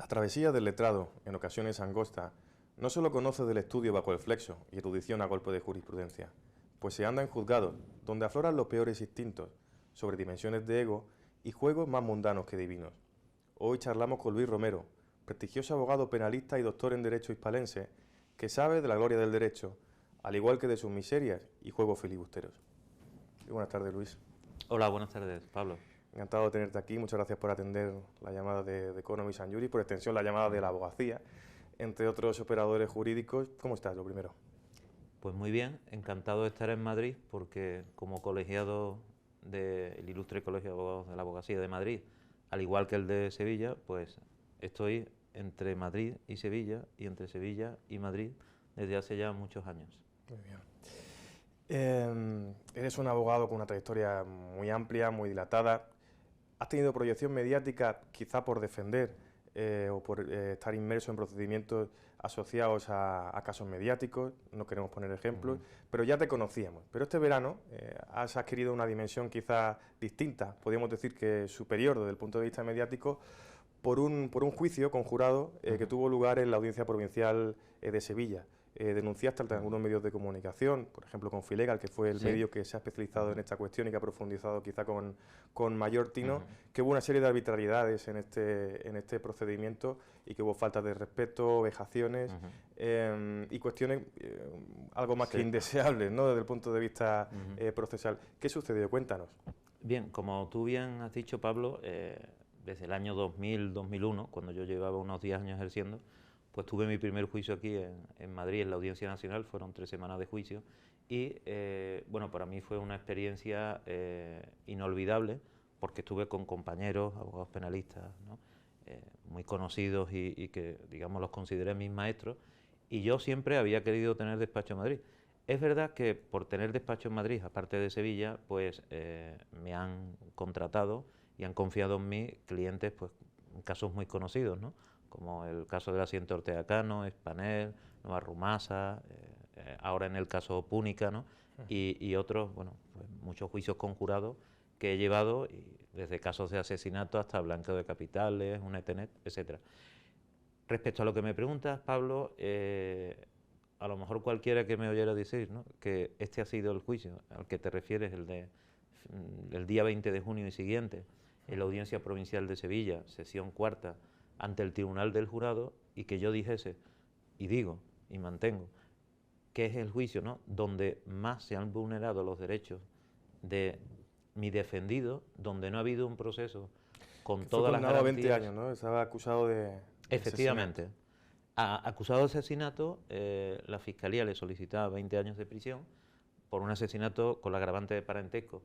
La travesía del letrado, en ocasiones angosta, no solo conoce del estudio bajo el flexo y erudición a golpe de jurisprudencia, pues se anda en juzgados, donde afloran los peores instintos, sobre dimensiones de ego y juegos más mundanos que divinos. Hoy charlamos con Luis Romero, prestigioso abogado penalista y doctor en Derecho hispalense, que sabe de la gloria del derecho, al igual que de sus miserias y juegos filibusteros. Muy buenas tardes, Luis. Hola, buenas tardes, Pablo. Encantado de tenerte aquí, muchas gracias por atender la llamada de Economist and Juris, por extensión la llamada de la abogacía, entre otros operadores jurídicos. ¿Cómo estás, lo primero? Pues muy bien, encantado de estar en Madrid, porque como colegiado del Ilustre Colegio de Abogados de la Abogacía de Madrid, al igual que el de Sevilla, pues estoy entre Madrid y Sevilla, y entre Sevilla y Madrid desde hace ya muchos años. Muy bien. Eres un abogado con una trayectoria muy amplia, muy dilatada. ¿Has tenido proyección mediática quizá por defender o por estar inmerso en procedimientos asociados a casos mediáticos? No queremos poner ejemplos, pero ya te conocíamos. Pero este verano has adquirido una dimensión quizá distinta, podríamos decir que superior desde el punto de vista mediático, por un juicio conjurado que tuvo lugar en la Audiencia Provincial de Sevilla. Denunciaste ante algunos medios de comunicación, por ejemplo Confilegal, que fue el medio que se ha especializado en esta cuestión y que ha profundizado quizá con mayor tino, que hubo una serie de arbitrariedades en este procedimiento y que hubo faltas de respeto, vejaciones y cuestiones algo más que indeseables, ¿no?, desde el punto de vista procesal. ¿Qué sucedió? Cuéntanos. Bien, como tú bien has dicho, Pablo, desde el año 2000-2001, cuando yo llevaba unos 10 años ejerciendo, pues tuve mi primer juicio aquí en Madrid, en la Audiencia Nacional. Fueron 3 semanas de juicio y, bueno, para mí fue una experiencia inolvidable, porque estuve con compañeros, abogados penalistas, ¿no?, muy conocidos y que, digamos, los consideré mis maestros, y yo siempre había querido tener despacho en Madrid. Es verdad que por tener despacho en Madrid, aparte de Sevilla, pues me han contratado y han confiado en mí clientes, pues, en casos muy conocidos, ¿no?, como el caso del Asiento Ortega Cano, Espanel, Nueva Rumasa, ahora en el caso Púnica, ¿no?, y otros, bueno, pues muchos juicios conjurados que he llevado, y desde casos de asesinato hasta blanqueo de capitales, un ETENET, etcétera. Respecto a lo que me preguntas, Pablo, a lo mejor cualquiera que me oyera decir, ¿no?, que este ha sido el juicio al que te refieres, el día 20 de junio y siguiente, en la Audiencia Provincial de Sevilla, sesión cuarta, ante el Tribunal del Jurado, y que yo dijese, y digo, y mantengo, que es el juicio, ¿no?, donde más se han vulnerado los derechos de mi defendido, donde no ha habido un proceso con todas las garantías. 20 años, ¿no? Estaba acusado de Efectivamente. Acusado de asesinato, la Fiscalía le solicitaba 20 años de prisión por un asesinato con la agravante de parentesco.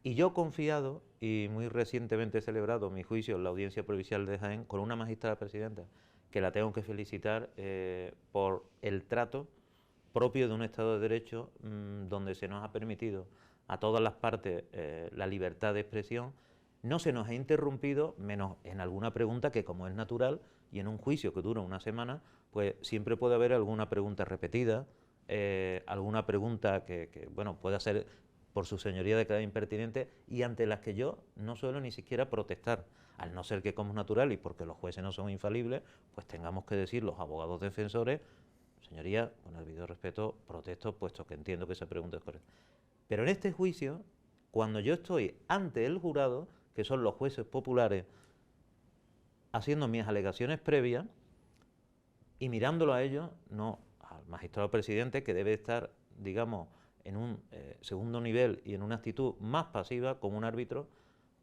Y yo, confiado, y muy recientemente he celebrado mi juicio en la Audiencia Provincial de Jaén con una magistrada presidenta, que la tengo que felicitar por el trato propio de un Estado de Derecho, donde se nos ha permitido a todas las partes la libertad de expresión. No se nos ha interrumpido, menos en alguna pregunta que, como es natural, y en un juicio que dura una semana, pues siempre puede haber alguna pregunta repetida, alguna pregunta que bueno, pueda ser por su señoría declarada impertinente, y ante las que yo no suelo ni siquiera protestar, al no ser que, como es natural y porque los jueces no son infalibles, pues tengamos que decir los abogados defensores: señoría, con el debido respeto, protesto, puesto que entiendo que esa pregunta es correcta. Pero en este juicio, cuando yo estoy ante el jurado, que son los jueces populares, haciendo mis alegaciones previas y mirándolo a ellos, no al magistrado presidente, que debe estar, digamos, en un segundo nivel y en una actitud más pasiva, como un árbitro.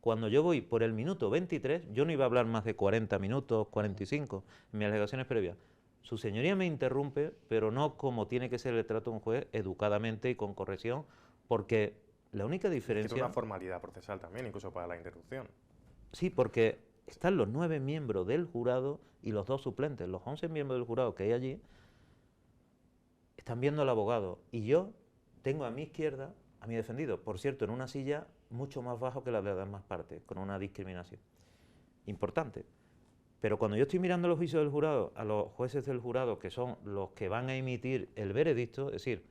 Cuando yo voy por el minuto 23, yo no iba a hablar más de 40 minutos, 45, en mis alegaciones previas. Su señoría me interrumpe, pero no como tiene que ser el trato de un juez, educadamente y con corrección, porque la única diferencia... Es una formalidad procesal también, incluso para la interrupción. Sí, porque están los 9 miembros del jurado y los 2 suplentes. Los 11 miembros del jurado que hay allí están viendo al abogado, y yo tengo a mi izquierda a mi defendido, por cierto, en una silla mucho más bajo que la de las demás partes, con una discriminación importante. Pero cuando yo estoy mirando los juicios del jurado, a los jueces del jurado, que son los que van a emitir el veredicto, es decir,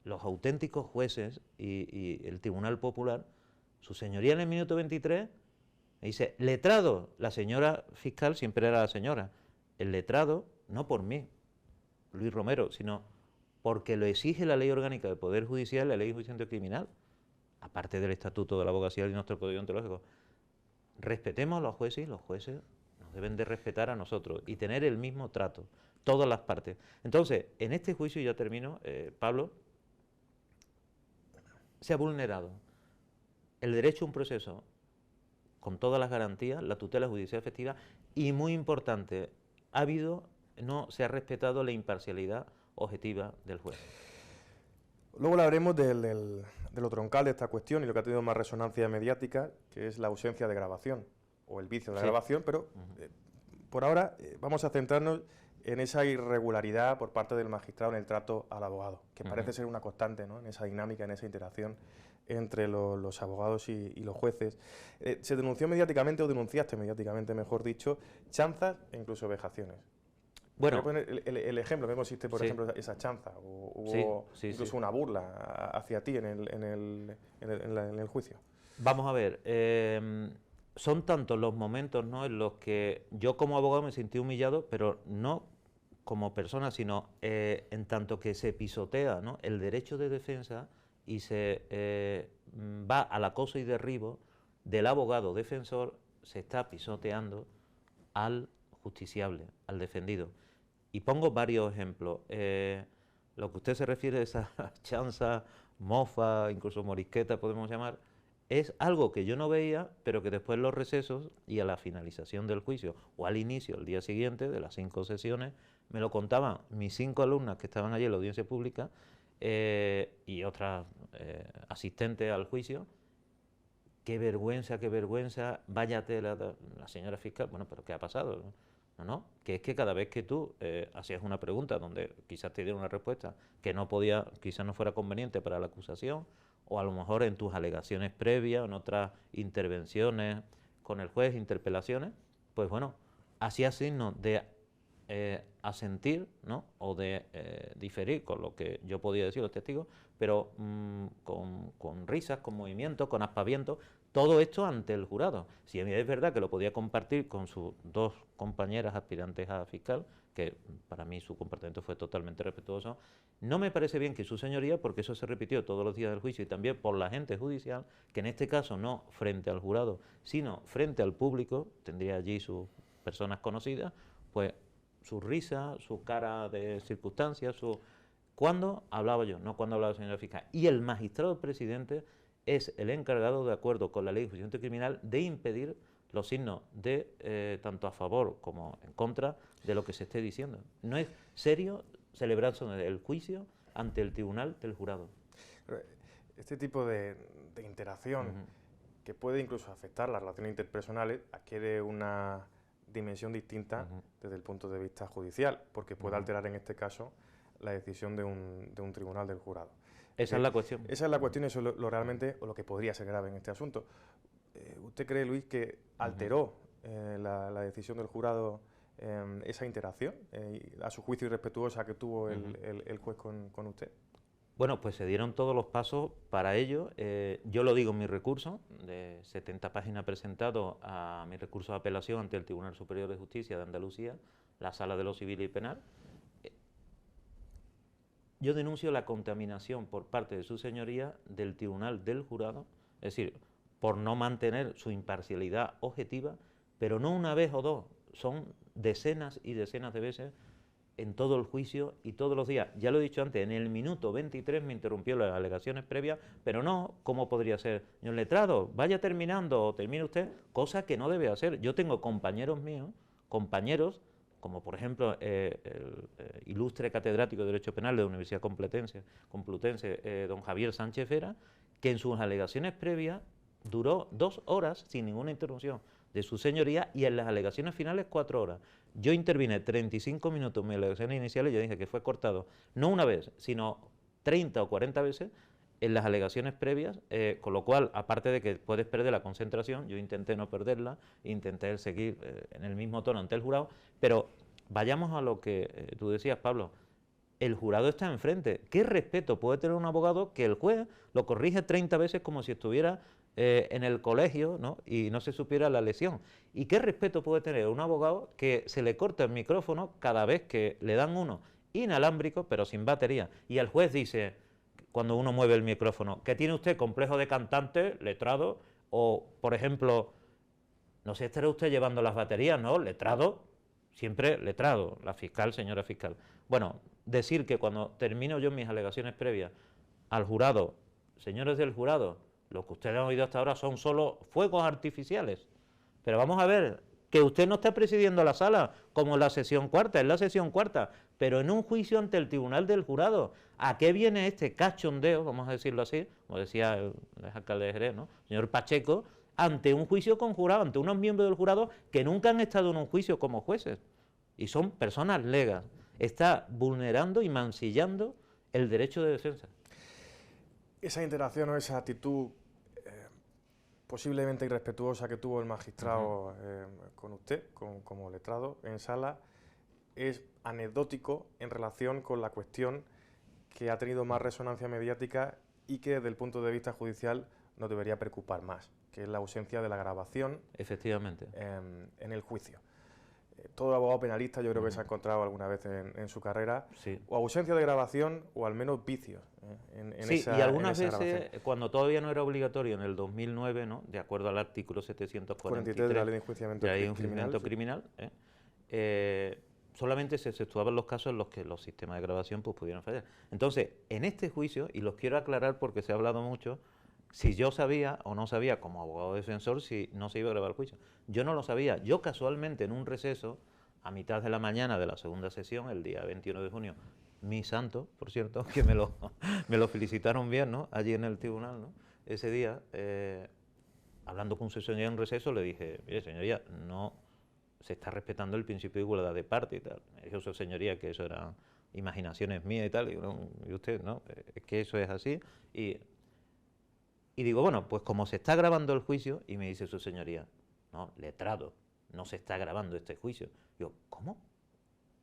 los auténticos jueces y el Tribunal Popular, su señoría en el minuto 23 Me dice, letrado, la señora fiscal siempre era la señora. El letrado, no por mí, Luis Romero, sino porque lo exige la Ley Orgánica del Poder Judicial, la Ley de Enjuiciamiento Criminal, aparte del Estatuto de la Abogacía y nuestro Código Deontológico. Respetemos a los jueces y los jueces nos deben de respetar a nosotros y tener el mismo trato, todas las partes. Entonces, en este juicio, ya termino, Pablo, se ha vulnerado el derecho a un proceso con todas las garantías, la tutela judicial efectiva y, muy importante, no se ha respetado la imparcialidad objetiva del juez. Luego hablaremos de lo troncal de esta cuestión y lo que ha tenido más resonancia mediática, que es la ausencia de grabación o el vicio de la grabación, pero por ahora vamos a centrarnos en esa irregularidad por parte del magistrado en el trato al abogado, que parece ser una constante, ¿no?, en esa dinámica, en esa interacción entre los abogados y los jueces. Se denunció mediáticamente, o denunciaste mediáticamente, mejor dicho, chanzas e incluso vejaciones. Bueno, voy a poner el ejemplo, ¿qué consiste, por ejemplo, esa chanza? ¿O hubo incluso una burla hacia ti en el juicio? Vamos a ver, son tantos los momentos, ¿no?, en los que yo como abogado me sentí humillado, pero no como persona, sino en tanto que se pisotea, ¿no?, el derecho de defensa y se va al acoso y derribo del abogado defensor, se está pisoteando al justiciable, al defendido. Y pongo varios ejemplos. Lo que usted se refiere a esa chanza, mofa, incluso morisqueta podemos llamar, es algo que yo no veía, pero que después en los recesos y a la finalización del juicio, o al inicio, el día siguiente, de las 5 sesiones, me lo contaban mis 5 alumnas que estaban allí en la audiencia pública y otras asistentes al juicio. Qué vergüenza, váyate la señora fiscal. Bueno, pero ¿qué ha pasado? No, que es que cada vez que tú hacías una pregunta donde quizás te dieron una respuesta que no podía, quizás no fuera conveniente para la acusación, o a lo mejor en tus alegaciones previas o en otras intervenciones con el juez, interpelaciones, pues bueno, hacía signos de asentir, ¿no?, o de diferir con lo que yo podía decir los testigos, pero con risas, con movimientos, con aspavientos, todo esto ante el jurado. Si es verdad que lo podía compartir con sus 2 compañeras aspirantes a fiscal, que para mí su comportamiento fue totalmente respetuoso, no me parece bien que su señoría, porque eso se repitió todos los días del juicio y también por la gente judicial, que en este caso no frente al jurado, sino frente al público, tendría allí sus personas conocidas, pues su risa, su cara de circunstancias, cuando hablaba yo, no cuando hablaba la señora fiscal. Y el magistrado presidente es el encargado, de acuerdo con la Ley de Enjuiciamiento Criminal, de impedir los signos de tanto a favor como en contra de lo que se esté diciendo. No es serio celebrarse el juicio ante el tribunal del jurado. Este tipo de interacción, que puede incluso afectar las relaciones interpersonales, adquiere una dimensión distinta desde el punto de vista judicial, porque puede alterar en este caso la decisión de un tribunal del jurado. Esa es la cuestión. Esa es la cuestión, eso es lo realmente, o lo que podría ser grave en este asunto. ¿Usted cree, Luis, que alteró la decisión del jurado esa interacción, a su juicio irrespetuosa que tuvo el juez con usted? Bueno, pues se dieron todos los pasos para ello. Yo lo digo en mi recurso, de 70 páginas presentado a mi recurso de apelación ante el Tribunal Superior de Justicia de Andalucía, la Sala de lo Civil y Penal. Yo denuncio la contaminación por parte de su señoría del Tribunal del Jurado, es decir, por no mantener su imparcialidad objetiva, pero no una vez o dos, son decenas y decenas de veces en todo el juicio y todos los días. Ya lo he dicho antes, en el minuto 23 me interrumpió las alegaciones previas, pero no, ¿cómo podría ser? Señor letrado, vaya terminando o termine usted, cosa que no debe hacer. Yo tengo compañeros míos, compañeros, como por ejemplo el ilustre catedrático de Derecho Penal de la Universidad Complutense, don Javier Sánchez Vera, que en sus alegaciones previas duró 2 horas sin ninguna interrupción de su señoría y en las alegaciones finales 4 horas. Yo intervine 35 minutos en mis alegaciones iniciales y yo dije que fue cortado no una vez, sino 30 o 40 veces en las alegaciones previas, con lo cual, aparte de que puedes perder la concentración, yo intenté no perderla, intenté seguir en el mismo tono ante el jurado, pero vayamos a lo que tú decías, Pablo. El jurado está enfrente. ¿Qué respeto puede tener un abogado que el juez lo corrige 30 veces como si estuviera en el colegio, ¿no? Y no se supiera la lesión. ¿Y qué respeto puede tener un abogado que se le corta el micrófono cada vez que le dan uno inalámbrico, pero sin batería? Y el juez dice, cuando uno mueve el micrófono, que tiene usted complejo de cantante, letrado, o, por ejemplo, no se estará usted llevando las baterías, ¿no? Letrado, siempre letrado, la fiscal, señora fiscal. Bueno, decir que cuando termino yo mis alegaciones previas al jurado, señores del jurado, lo que ustedes han oído hasta ahora son solo fuegos artificiales. Pero vamos a ver, que usted no está presidiendo la sala como la sesión cuarta, es la sesión cuarta, pero en un juicio ante el tribunal del jurado. ¿A qué viene este cachondeo, vamos a decirlo así, como decía el alcalde de Jerez, ¿no? Señor Pacheco, ante un juicio con jurado, ante unos miembros del jurado que nunca han estado en un juicio como jueces y son personas legas? Está vulnerando y mancillando el derecho de defensa. Esa interacción o esa actitud posiblemente irrespetuosa que tuvo el magistrado con usted, como letrado en sala, es anecdótico en relación con la cuestión que ha tenido más resonancia mediática y que desde el punto de vista judicial nos debería preocupar más, que es la ausencia de la grabación. Efectivamente. En el juicio. Todo abogado penalista yo creo que se ha encontrado alguna vez en su carrera, sí, o ausencia de grabación o al menos vicios en sí, esa y algunas en esa veces, grabación. cuando todavía no era obligatorio, en el 2009, ¿no? De acuerdo al artículo 743 de la Ley de Enjuiciamiento Criminal, solamente se exceptuaban los casos en los que los sistemas de grabación pues, pudieran fallar. Entonces, en este juicio, y los quiero aclarar porque se ha hablado mucho, si yo sabía o no sabía como abogado defensor si no se iba a grabar el juicio. Yo no lo sabía. Yo casualmente en un receso, a mitad de la mañana de la segunda sesión, el día 21 de junio, mi santo, por cierto, que me lo felicitaron bien, ¿no? Allí en el tribunal, ¿no? Ese día, hablando con su señoría en receso, le dije, mire señoría, no se está respetando el principio de igualdad de parte y tal. Me dijo su señoría que eso eran imaginaciones mías y tal, y usted, ¿no? Es que eso es así. Y digo, bueno, pues como se está grabando el juicio, y me dice su señoría, no, letrado, no se está grabando este juicio. Yo, ¿cómo?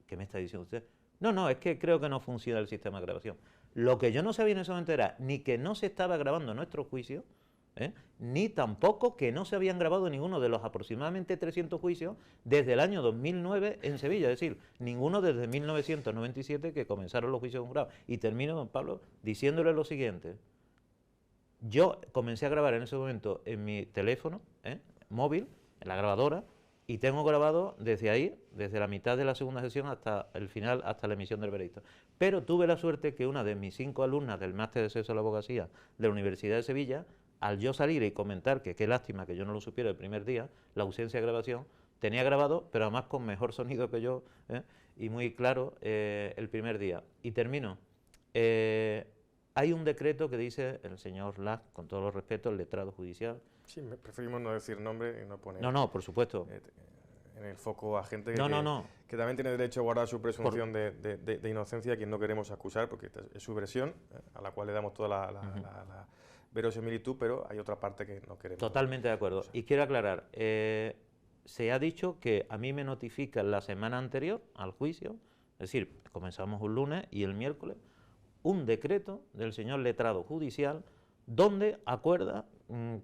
¿Qué me está diciendo usted? No, es que creo que no funciona el sistema de grabación. Lo que yo no sabía en ese momento era ni que no se estaba grabando nuestro juicio, ni tampoco que no se habían grabado ninguno de los aproximadamente 300 juicios desde el año 2009 en Sevilla, es decir, ninguno desde 1997 que comenzaron los juicios de jurado. Y termino, don Pablo, diciéndole lo siguiente. Yo comencé a grabar en ese momento en mi teléfono móvil, en la grabadora, y tengo grabado desde ahí, desde la mitad de la segunda sesión hasta el final, hasta la emisión del veredicto. Pero tuve la suerte que una de mis 5 alumnas del máster de acceso a la abogacía de la Universidad de Sevilla, al yo salir y comentar que qué lástima que yo no lo supiera el primer día, la ausencia de grabación, tenía grabado, pero además con mejor sonido que yo, y muy claro el primer día. Y termino. Hay un decreto que dice el señor Lack, con todos los respetos, el letrado judicial. Sí, preferimos no decir nombre y no poner... No, por supuesto. En el foco a gente que también tiene derecho a guardar su presunción de inocencia, a quien no queremos acusar, porque es su versión, a la cual le damos toda la verosimilitud, pero hay otra parte que no queremos. Totalmente de acuerdo. Y quiero aclarar, se ha dicho que a mí me notifican la semana anterior al juicio, es decir, comenzamos un lunes y el miércoles, un decreto del señor letrado judicial donde acuerda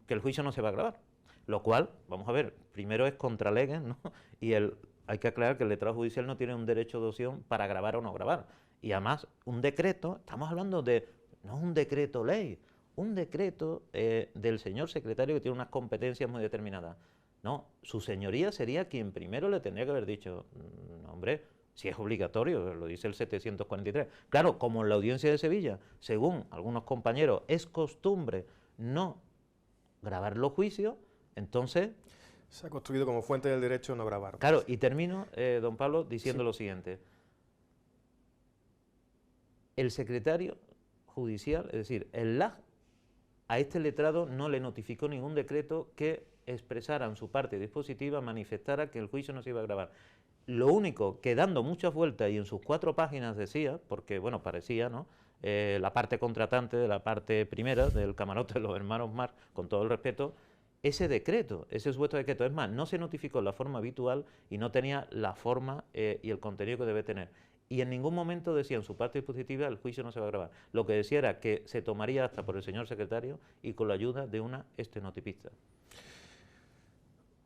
que el juicio no se va a grabar. Lo cual, vamos a ver, primero es contra lege, ¿no? Y hay que aclarar que el letrado judicial no tiene un derecho de opción para grabar o no grabar. Y además, un decreto, estamos hablando de, no un decreto ley, un decreto del señor secretario que tiene unas competencias muy determinadas. No, su señoría sería quien primero le tendría que haber dicho, hombre, si es obligatorio, lo dice el 743. Claro, como en la audiencia de Sevilla, según algunos compañeros, es costumbre no grabar los juicios, entonces... Se ha construido como fuente del derecho no grabar. Claro, y termino, don Pablo, diciendo lo siguiente. El secretario judicial, es decir, el LAG, a este letrado no le notificó ningún decreto que expresara en su parte dispositiva, manifestara que el juicio no se iba a grabar. Lo único que dando muchas vueltas y en sus 4 páginas decía, porque bueno, parecía, ¿no? La parte contratante de la parte primera del camarote de los hermanos Mar, con todo el respeto, ese decreto, ese supuesto decreto, es más, no se notificó en la forma habitual y no tenía la forma y el contenido que debe tener. y en ningún momento decía en su parte dispositiva el juicio no se va a grabar. Lo que decía era que se tomaría hasta por el señor secretario y con la ayuda de una estenotipista.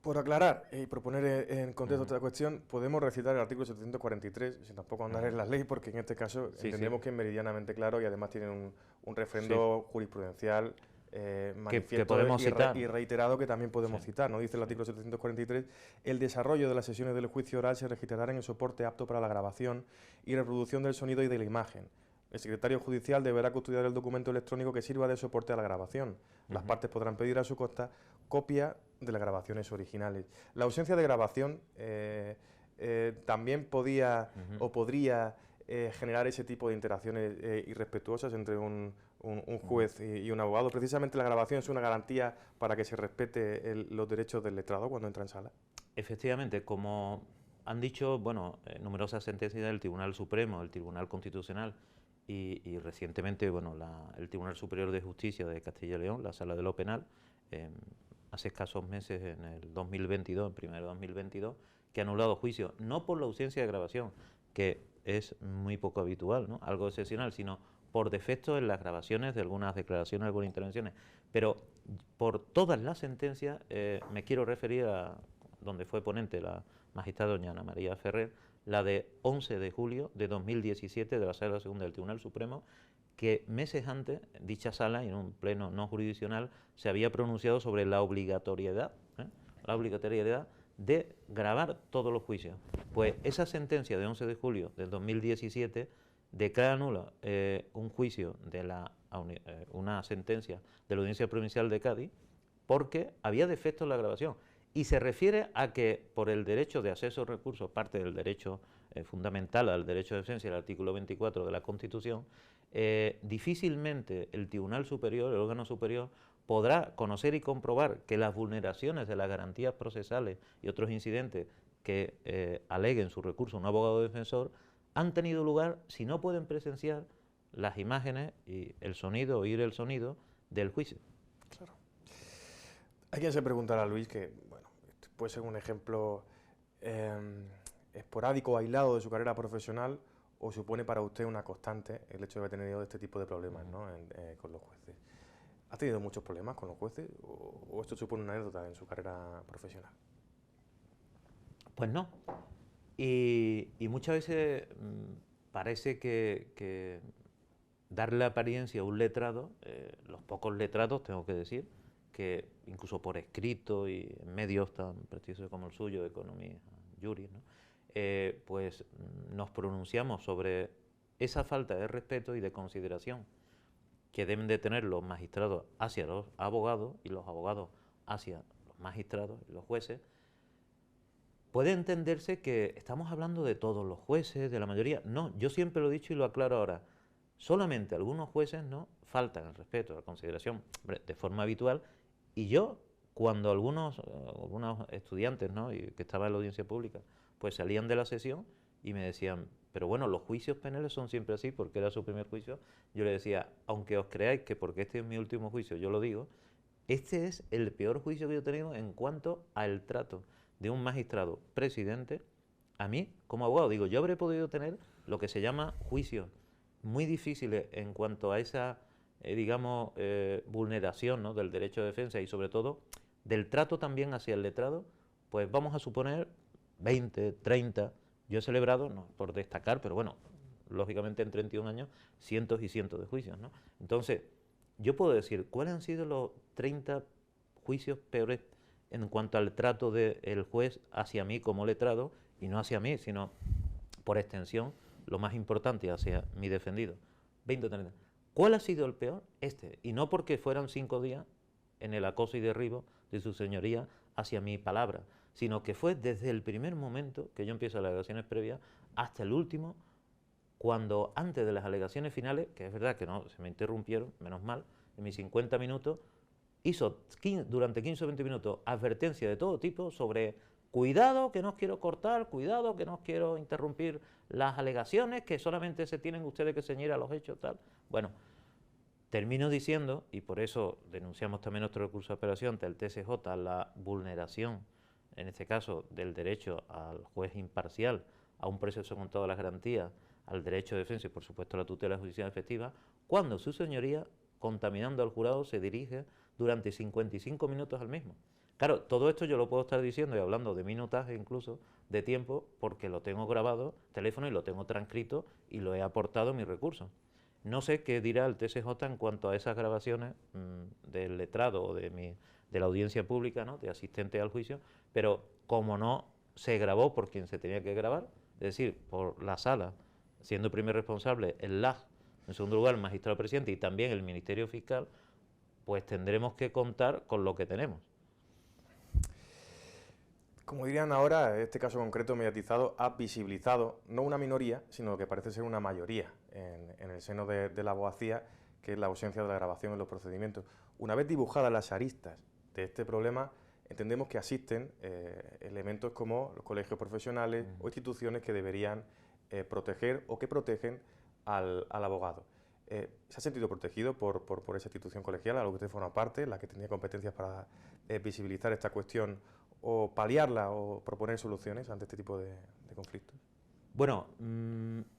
Por aclarar y proponer en contexto esta cuestión, podemos recitar el artículo 743, sin tampoco andar en la ley, porque en este caso entendemos que es meridianamente claro y además tiene un refrendo jurisprudencial manifiesto que podemos citar. Y reiterado que también podemos citar. ¿No? Dice el artículo 743, el desarrollo de las sesiones del juicio oral se registrará en el soporte apto para la grabación y reproducción del sonido y de la imagen. El secretario judicial deberá custodiar el documento electrónico que sirva de soporte a la grabación. Las partes podrán pedir a su costa copia de las grabaciones originales. La ausencia de grabación también podía o podría generar ese tipo de interacciones irrespetuosas entre un juez y un abogado. Precisamente la grabación es una garantía para que se respete los derechos del letrado cuando entra en sala. Efectivamente, como han dicho, bueno, numerosas sentencias del Tribunal Supremo, del Tribunal Constitucional y recientemente, bueno, el Tribunal Superior de Justicia de Castilla y León, la Sala de lo Penal, hace escasos meses, en el 2022, en primero de 2022, que ha anulado juicio, no por la ausencia de grabación, que es muy poco habitual, ¿no? Algo excepcional, sino por defecto en las grabaciones de algunas declaraciones, algunas intervenciones. Pero por todas las sentencias me quiero referir a donde fue ponente la magistrada doña Ana María Ferrer, la de 11 de julio de 2017 de la Sala Segunda del Tribunal Supremo, que meses antes dicha sala, en un pleno no jurisdiccional, se había pronunciado sobre la obligatoriedad de grabar todos los juicios. Pues esa sentencia de 11 de julio del 2017 declara nula un juicio de una sentencia de la Audiencia Provincial de Cádiz porque había defectos en la grabación. Y se refiere a que por el derecho de acceso a recursos, parte del derecho fundamental al derecho de defensa, el artículo 24 de la Constitución, difícilmente el Tribunal Superior, el órgano superior, podrá conocer y comprobar que las vulneraciones de las garantías procesales y otros incidentes que aleguen su recurso a un abogado defensor han tenido lugar si no pueden presenciar las imágenes y el sonido, oír el sonido del juicio. Claro. Hay quien se preguntará, Luis, que bueno, puede ser un ejemplo esporádico o aislado de su carrera profesional o supone para usted una constante el hecho de haber tenido este tipo de problemas, ¿no? con los jueces. ¿Ha tenido muchos problemas con los jueces o esto supone una anécdota en su carrera profesional? Pues no. Y muchas veces parece que darle apariencia a un letrado, los pocos letrados, tengo que decir, que incluso por escrito y en medios tan prestigiosos como el suyo, Economía Juris, ¿no? Pues nos pronunciamos sobre esa falta de respeto y de consideración que deben de tener los magistrados hacia los abogados y los abogados hacia los magistrados y los jueces. Puede entenderse que estamos hablando de todos los jueces, de la mayoría. No, yo siempre lo he dicho y lo aclaro ahora. Solamente algunos jueces no faltan el respeto, la consideración, de forma habitual. Y yo, cuando algunos estudiantes, ¿no?, y que estaban en la audiencia pública, pues salían de la sesión y me decían, pero bueno, los juicios penales son siempre así, porque era su primer juicio. Yo le decía, aunque os creáis que porque este es mi último juicio, yo lo digo, este es el peor juicio que yo he tenido en cuanto al trato de un magistrado presidente a mí como abogado. Digo, yo habré podido tener lo que se llama juicios muy difíciles en cuanto a esa, vulneración, ¿no?, del derecho de defensa y sobre todo del trato también hacia el letrado, pues vamos a suponer 20, 30, yo he celebrado, no por destacar, pero bueno, lógicamente en 31 años, cientos y cientos de juicios, ¿no? Entonces, yo puedo decir, ¿cuáles han sido los 30 juicios peores en cuanto al trato del juez hacia mí como letrado, y no hacia mí, sino por extensión, lo más importante, hacia mi defendido? 20 o 30. ¿Cuál ha sido el peor? Este. Y no porque fueran 5 días en el acoso y derribo de su señoría hacia mi palabra, sino que fue desde el primer momento que yo empiezo las alegaciones previas hasta el último, cuando antes de las alegaciones finales, que es verdad que no se me interrumpieron, menos mal, en mis 50 minutos, hizo durante 15 o 20 minutos advertencia de todo tipo sobre cuidado que no os quiero cortar, cuidado que no os quiero interrumpir las alegaciones, que solamente se tienen ustedes que ceñir a los hechos, tal. Bueno, termino diciendo, y por eso denunciamos también nuestro recurso de apelación ante el TSJ, la vulneración, en este caso, del derecho al juez imparcial, a un proceso con todas las garantías, al derecho de defensa y, por supuesto, a la tutela judicial efectiva, cuando su señoría, contaminando al jurado, se dirige durante 55 minutos al mismo. Claro, todo esto yo lo puedo estar diciendo y hablando de minutaje incluso, de tiempo, porque lo tengo grabado, teléfono, y lo tengo transcrito y lo he aportado en mi recurso. No sé qué dirá el TSJ en cuanto a esas grabaciones del letrado o de la audiencia pública, ¿no?, de asistente al juicio, pero como no se grabó por quien se tenía que grabar, es decir, por la sala, siendo primer responsable el LAJ, en segundo lugar el magistrado presidente y también el Ministerio Fiscal, pues tendremos que contar con lo que tenemos. Como dirían ahora, este caso concreto mediatizado ha visibilizado no una minoría, sino que parece ser una mayoría en el seno de la abogacía, que es la ausencia de la grabación en los procedimientos. Una vez dibujadas las aristas de este problema, entendemos que asisten elementos como los colegios profesionales o instituciones que deberían proteger o que protegen al abogado. ¿Se ha sentido protegido por esa institución colegial, a la que usted forma parte, la que tenía competencias para visibilizar esta cuestión o paliarla o proponer soluciones ante este tipo de conflictos? Bueno,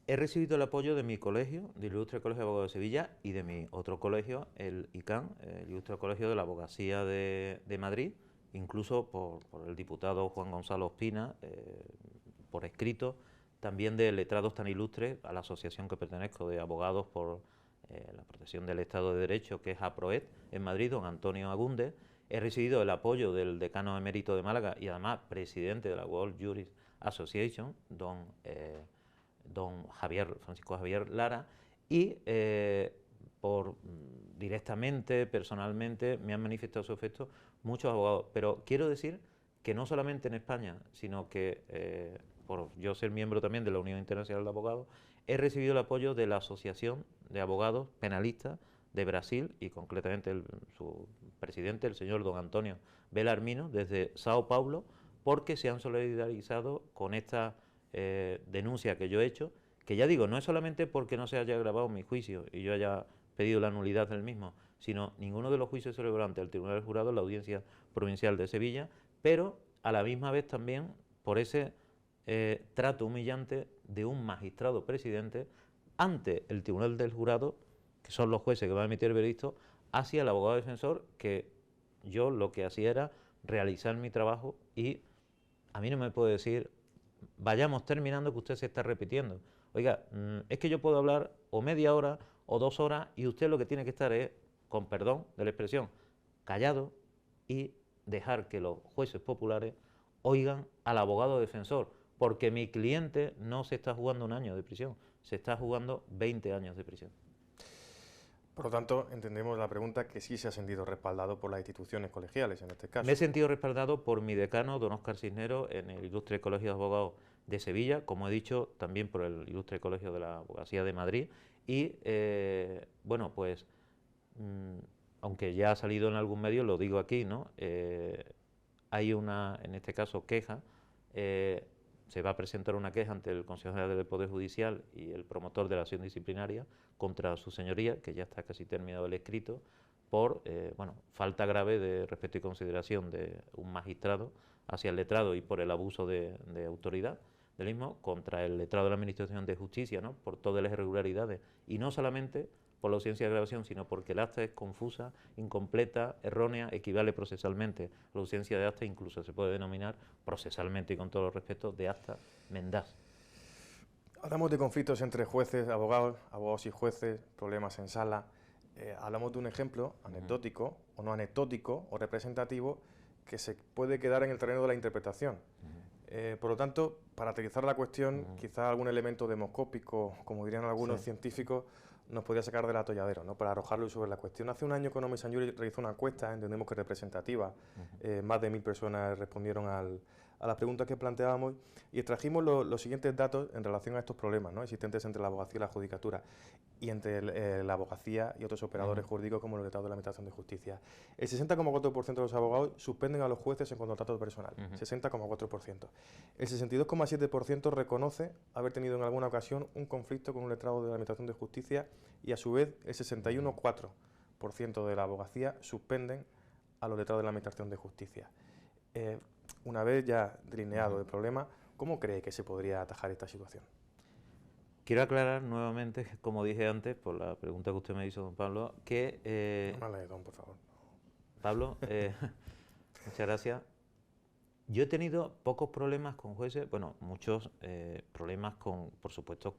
he recibido el apoyo de mi colegio, del Ilustre Colegio de Abogados de Sevilla, y de mi otro colegio, el ICAN, el Ilustre Colegio de la Abogacía de Madrid, incluso por el diputado Juan Gonzalo Ospina, por escrito, también de letrados tan ilustres, a la asociación que pertenezco de abogados por la protección del Estado de Derecho, que es APROED, en Madrid, don Antonio Agúndez. He recibido el apoyo del decano emérito de Málaga y además presidente de la World Jurist Association, don Francisco Javier Lara, y directamente, personalmente, me han manifestado su afecto muchos abogados. Pero quiero decir que no solamente en España, sino que por yo ser miembro también de la Unión Internacional de Abogados, he recibido el apoyo de la Asociación de Abogados Penalistas de Brasil y concretamente su presidente, el señor don Antonio Belarmino, desde Sao Paulo, porque se han solidarizado con esta denuncia que yo he hecho, que ya digo, no es solamente porque no se haya grabado mi juicio y yo haya pedido la nulidad del mismo, sino ninguno de los juicios se celebró ante el Tribunal del Jurado en la Audiencia Provincial de Sevilla, pero a la misma vez también por ese trato humillante de un magistrado presidente ante el Tribunal del Jurado, que son los jueces que van a emitir el veredicto, hacia el abogado defensor, que yo lo que hacía era realizar mi trabajo y a mí no me puede decir, vayamos terminando que usted se está repitiendo. Oiga, es que yo puedo hablar o media hora o 2 horas y usted lo que tiene que estar es, con perdón de la expresión, callado y dejar que los jueces populares oigan al abogado defensor, porque mi cliente no se está jugando 1 año de prisión, se está jugando 20 años de prisión. Por lo tanto, entendemos la pregunta que sí se ha sentido respaldado por las instituciones colegiales en este caso. Me he sentido respaldado por mi decano, don Óscar Cisneros, en el Ilustre Colegio de Abogados de Sevilla, como he dicho, también por el Ilustre Colegio de la Abogacía de Madrid. Y, bueno, pues, aunque ya ha salido en algún medio, lo digo aquí, ¿no? Hay una, en este caso, queja. Se va a presentar una queja ante el Consejo General del Poder Judicial y el promotor de la acción disciplinaria contra su señoría, que ya está casi terminado el escrito, por bueno, falta grave de respeto y consideración de un magistrado hacia el letrado y por el abuso de autoridad del mismo contra el letrado de la Administración de Justicia, ¿no?, por todas las irregularidades, y no solamente por la ausencia de grabación, sino porque el acta es confusa, incompleta, errónea, equivale procesalmente. La ausencia de acta incluso se puede denominar procesalmente y con todos los respetos de acta mendaz. Hablamos de conflictos entre jueces, abogados y jueces, problemas en sala. Hablamos de un ejemplo anecdótico o no anecdótico o representativo que se puede quedar en el terreno de la interpretación. Por lo tanto, para aterrizar la cuestión, quizá algún elemento demoscópico, como dirían algunos científicos, nos podría sacar del atolladero, ¿no?, para arrojarlo sobre la cuestión. Hace un año Economist & Juris realizó una encuesta, entendemos que representativa, más de 1000 personas respondieron a las preguntas que planteábamos y extrajimos los siguientes datos en relación a estos problemas, ¿no?, existentes entre la abogacía y la judicatura y entre la abogacía y otros operadores jurídicos como los letrados de la Administración de Justicia. El 60,4% de los abogados suspenden a los jueces en cuanto al trato personal, 60,4%. El 62,7% reconoce haber tenido en alguna ocasión un conflicto con un letrado de la Administración de Justicia y a su vez el 61,4% de la abogacía suspenden a los letrados de la Administración de Justicia. Una vez ya delineado el problema, ¿cómo cree que se podría atajar esta situación? Quiero aclarar nuevamente, como dije antes, por la pregunta que usted me hizo, don Pablo, que... No me don, por favor. Pablo, muchas gracias. Yo he tenido pocos problemas con jueces, bueno, muchos problemas con, por supuesto,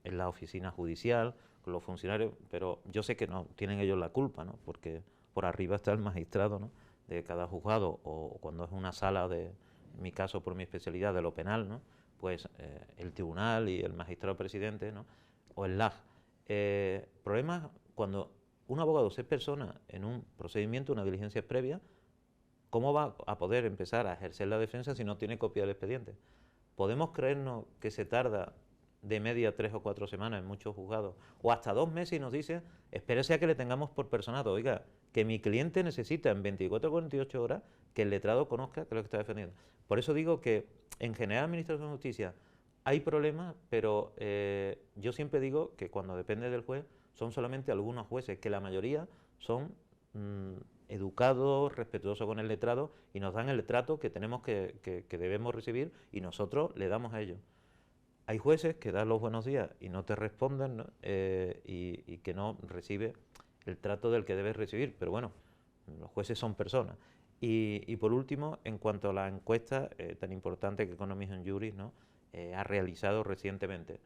en la oficina judicial, con los funcionarios, pero yo sé que no tienen ellos la culpa, ¿no? Porque por arriba está el magistrado, ¿no? De cada juzgado, o cuando es una sala de, en mi caso, por mi especialidad, de lo penal, ¿no? Pues el tribunal y el magistrado presidente, ¿no? O el LAJ. Problemas cuando un abogado se persona en un procedimiento, una diligencia previa. ¿Cómo va a poder empezar a ejercer la defensa si no tiene copia del expediente? ¿Podemos creernos que se tarda de media 3 o 4 semanas en muchos juzgados, o hasta 2 meses y nos dice, espérese a que le tengamos por personado? Oiga, que mi cliente necesita en 24 o 48 horas que el letrado conozca que es lo que está defendiendo. Por eso digo que en general Administración de Justicia hay problemas, pero yo siempre digo que cuando depende del juez son solamente algunos jueces, que la mayoría son educados, respetuosos con el letrado, y nos dan el trato que tenemos que debemos recibir, y nosotros le damos a ellos. Hay jueces que dan los buenos días y no te responden, ¿no? Y que no recibe el trato del que debes recibir, pero bueno, los jueces son personas. Y por último, en cuanto a la encuesta tan importante que Economies and Juris, ¿no? Ha realizado recientemente.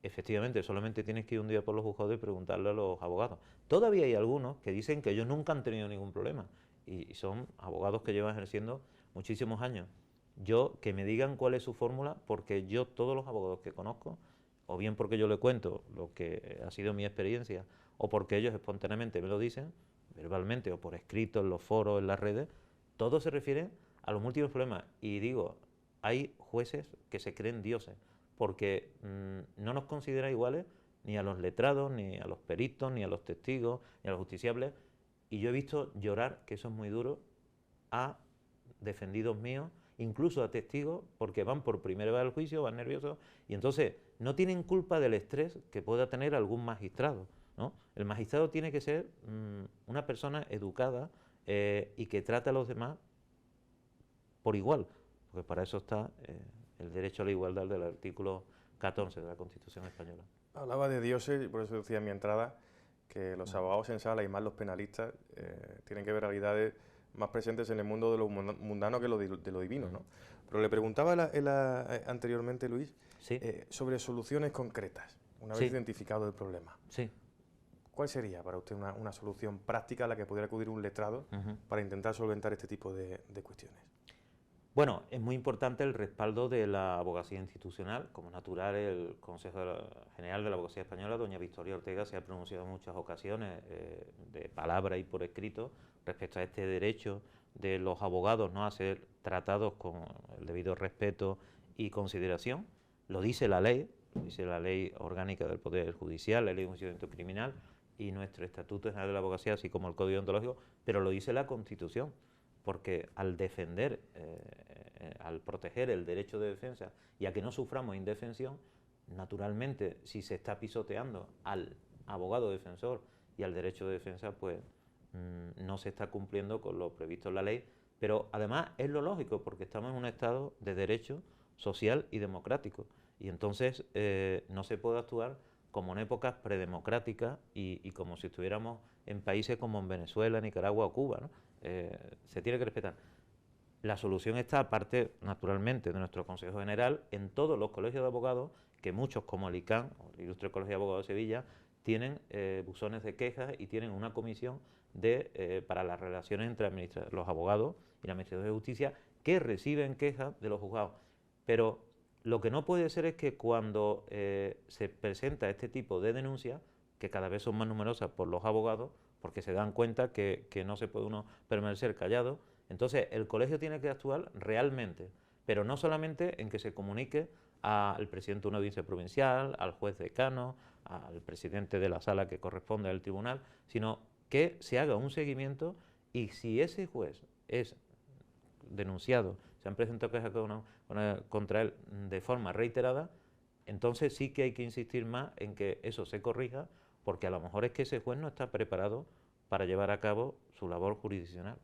Efectivamente, solamente tienes que ir un día por los juzgados y preguntarle a los abogados. Todavía hay algunos que dicen que ellos nunca han tenido ningún problema, y son abogados que llevan ejerciendo muchísimos años. Yo, que me digan cuál es su fórmula, porque yo todos los abogados que conozco, o bien porque yo le cuento lo que ha sido mi experiencia, o porque ellos espontáneamente me lo dicen, verbalmente o por escrito, en los foros, en las redes, todo se refiere a los múltiples problemas. Y digo, hay jueces que se creen dioses, porque no nos considera iguales ni a los letrados, ni a los peritos, ni a los testigos, ni a los justiciables. Y yo he visto llorar, que eso es muy duro, a defendidos míos, incluso a testigos, porque van por primera vez al juicio, van nerviosos, y entonces no tienen culpa del estrés que pueda tener algún magistrado, ¿no? El magistrado tiene que ser una persona educada y que trate a los demás por igual, porque para eso está el derecho a la igualdad del artículo 14 de la Constitución española. Hablaba de dioses y por eso decía en mi entrada que los abogados en sala y más los penalistas tienen que ver realidades más presentes en el mundo de lo mundano que de lo divino, ¿no? Pero le preguntaba anteriormente, Luis, ¿Sí? Sobre soluciones concretas, una vez Sí. identificado el problema. Sí. ¿Cuál sería para usted una solución práctica a la que pudiera acudir un letrado para intentar solventar este tipo de cuestiones? Bueno, es muy importante el respaldo de la abogacía institucional. Como natural, el Consejo General de la Abogacía Española, doña Victoria Ortega, se ha pronunciado en muchas ocasiones, de palabra y por escrito, respecto a este derecho de los abogados, ¿no?, a ser tratados con el debido respeto y consideración. Lo dice la ley orgánica del Poder Judicial, la ley de enjuiciamiento criminal y nuestro Estatuto General de la Abogacía, así como el Código Deontológico, pero lo dice la Constitución, porque al defender, al proteger el derecho de defensa y a que no suframos indefensión, naturalmente, si se está pisoteando al abogado defensor y al derecho de defensa, pues no se está cumpliendo con lo previsto en la ley, pero además es lo lógico, porque estamos en un estado de derecho social y democrático, y entonces no se puede actuar como en épocas predemocráticas y como si estuviéramos en países como en Venezuela, Nicaragua o Cuba, ¿no? Se tiene que respetar. La solución está, aparte, naturalmente, de nuestro Consejo General, en todos los colegios de abogados, que muchos, como el ICANN, o el Ilustre Colegio de Abogados de Sevilla, tienen buzones de quejas y tienen una comisión para las relaciones entre los abogados y la Administración de Justicia, que reciben quejas de los juzgados. Pero lo que no puede ser es que cuando se presenta este tipo de denuncias, que cada vez son más numerosas por los abogados, porque se dan cuenta que no se puede uno permanecer callado, entonces el colegio tiene que actuar realmente, pero no solamente en que se comunique al presidente de una audiencia provincial, al juez decano, al presidente de la sala que corresponde al tribunal, sino que se haga un seguimiento, y si ese juez es denunciado, se han presentado quejas contra él de forma reiterada, entonces sí que hay que insistir más en que eso se corrija, porque a lo mejor es que ese juez no está preparado para llevar a cabo su labor jurisdiccional.